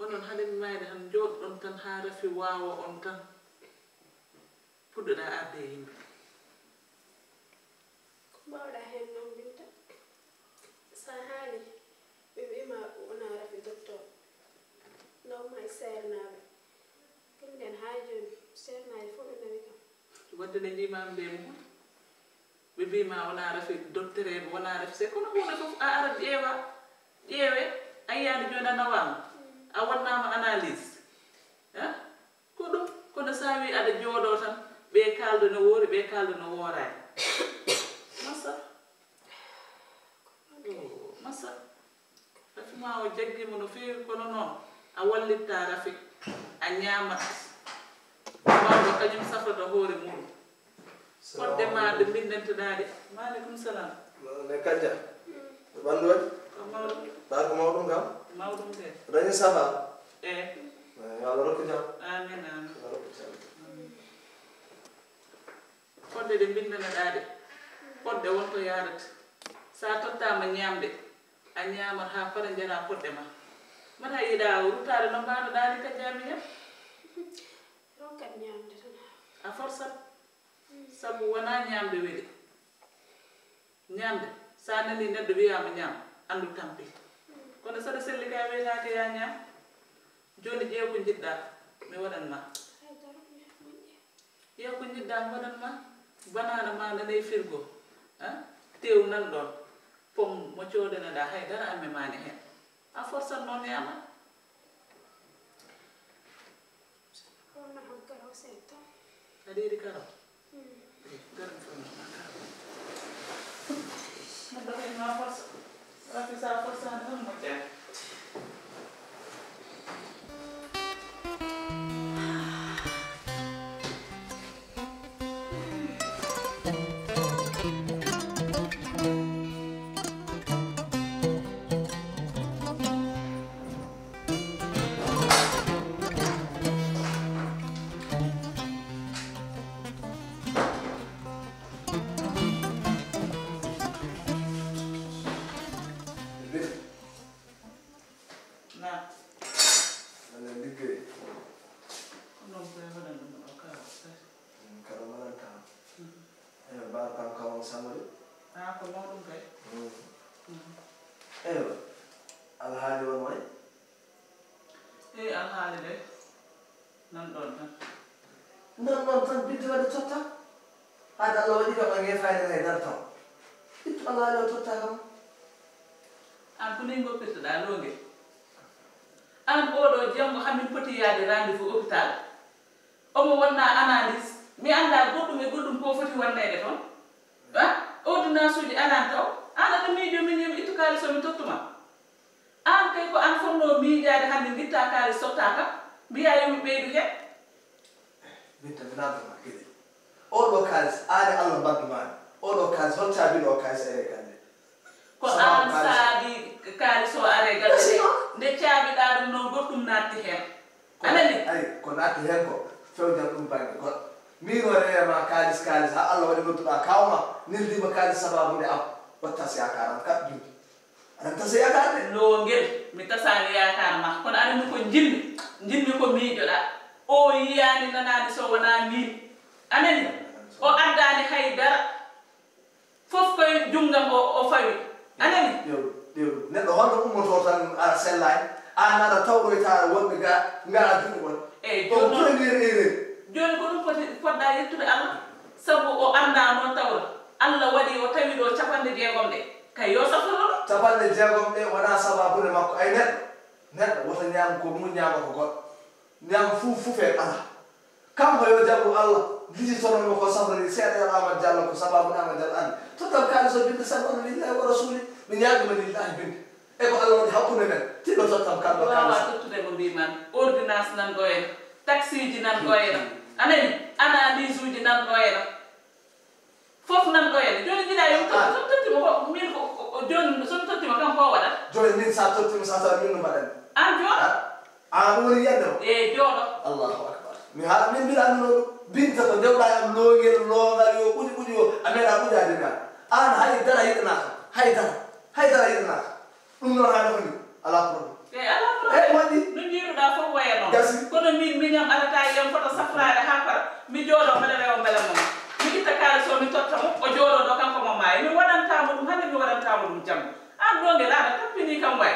onon haɗen mayde han jooɗɗon tan haa rafi waawa on tan puɗɗoɗa arde e yimɓe ko mbawɗa heen noon Binta sa haali ɓe wima wona rafi docteur nawma e seernaaɓe ɗum nden haa jooni seernaaɓe fof ɓe nawi kam wadde nde jimami nde mum ɓe mbima wona rafi docteur eɓe wona rafi se kono hunde fof a ara ƴeewe a yiyade joni a nawama a waɗnama analyse ko ɗum kono sa wi aɗa jooɗo tan ɓe kaldo no woori ɓe kaldo no woorani massa rafi ma o jaggima no feewi kono noon a wallitta rafi a ñamat mawɗo kañum safrata hoore muɗum kodde ma ɗe mbindenteɗaɗe maaleykum salam ne kanja ɓandu waɗi ko mawɗum ɓaar ko mawɗum kam mawɗum de dañi safa Allah rokku jam amin amin Allah rokku jam kodde ɗe mbindeneɗaɗe podɗe wonto yarata sa tottama ñamde a ñamat ha para jara podɗe ma mata yiɗa rutade no mbanoɗani ka jami hen ronkat ñamde tan a forsat sabu wona ñamde weɗi ñamde sa nani neɗɗo wiyama ñam andu tampi kono saɗa selli ka wiyetake ya ñam joni ƴeew ko jiɗɗa mi waɗanma ƴeew ko jiɗɗa mi waɗanma banana ma nanayi firgo tew nan ɗon pom mo coɗaneɗa haydara amme mani hen a forsat noon yama aɗa yiɗi karaw garam fonma karaw neɗɗo kayma forsa rafi sa forsani tan moƴƴani alhaali on way alhaali de nan ɗon tan non non tan bidde waɗi totta haade Allah waɗi kam a ngeefani hay dar taw ittu alhaali o totta kam an ko ni goppirtoɗa longue an oɗo janggo hamin poti yaade rendez-vous hôpital omo wonna analyse mi anda goɗɗum e goɗɗum ko foti wannede toon ordonnance uji anan taw an aɗa miijo min yemi ittu kalis o mi tottuma an kay ko an fonno miijade hande guitta kalis sottaka mbiya yomi ɓeydu he minta mi namdoma gueɗe oɗo kalis aade Allah mbaddumani oɗo kalis hol caabiɗo o kalis ere gande ko an saabi kalis o are galle de nde caabiɗa ɗum noon goɗɗum natti hen anani ay ko natti hen ko fewjam ɗum banggue goɗɗo min o rewema kalis ha Allah waɗi nodduɗa kawma nildima kalis sababude am wattas yakaram kat jumdi aɗa tasa yakarde lowguel mi tasani yakar ma kono aɗani ko jinmi ko miijoɗa o yiyani nanani so wona min anani o addani haydara fof koye junggam o fawi anani ɗewɗu neɗɗo holno ummoto tan ara sellani an aɗa tawɗoyta wonɓe ga ngara junɗo on eyyi o premier erreur joni ko ɗum poɗɗa yettude Allah sabu o anda noon tawra Allah waɗi o tawi ɗo 60 ɗe kay yo safroro 60 ɗe wona sababude makko ay neɗɗo woto ñaam ko mum ñaama ko goɗɗo ñaam fufe ala kanko yo jaggu Allah lijitonomo ko safrani seeɗa Amadou Diallo ko sababude Amadou Diallo andi total kalis so binte sabana lillahi wa rasuli min yaagima lillahi binte e ko Allah woni hakkunde men tiɗɗo tottam kamɗo wawa tottude mo mbiman ordonnance nan ɗo en taxi ji nan ɗo en anani analyse uji nan ɗo en fof nan ɗo en joni jiɗa yo son tottima ko min ko joni son tottima kam ko waɗat joni min sa tottima sa tawa min no mbaɗani an jooɗo ɗum woni yiyande o e jooɗo allahu akbar mi haala min mbiɗa anduno ɗum binta ko dewɗa am loogel longal yo ɓuɗi ɓuɗi yo a meeɗa ɓuƴade mi an haydara yiɗanaka haydara yiɗanaka ɗum noon haala ko ni ala probléme e ala probléme waɗi no jiiruɗa fof waya noon gasi kono min miñam arata yen foto safrade ha para mi jooɗo mbeɗa rewa beele moma mi itta kalis o mi totta mo o jooɗo ɗo kanko mo maayi mi waɗantamo ɗum hande mi waɗantamo ɗum jamma an ɗo ngel aɗa tappini kam way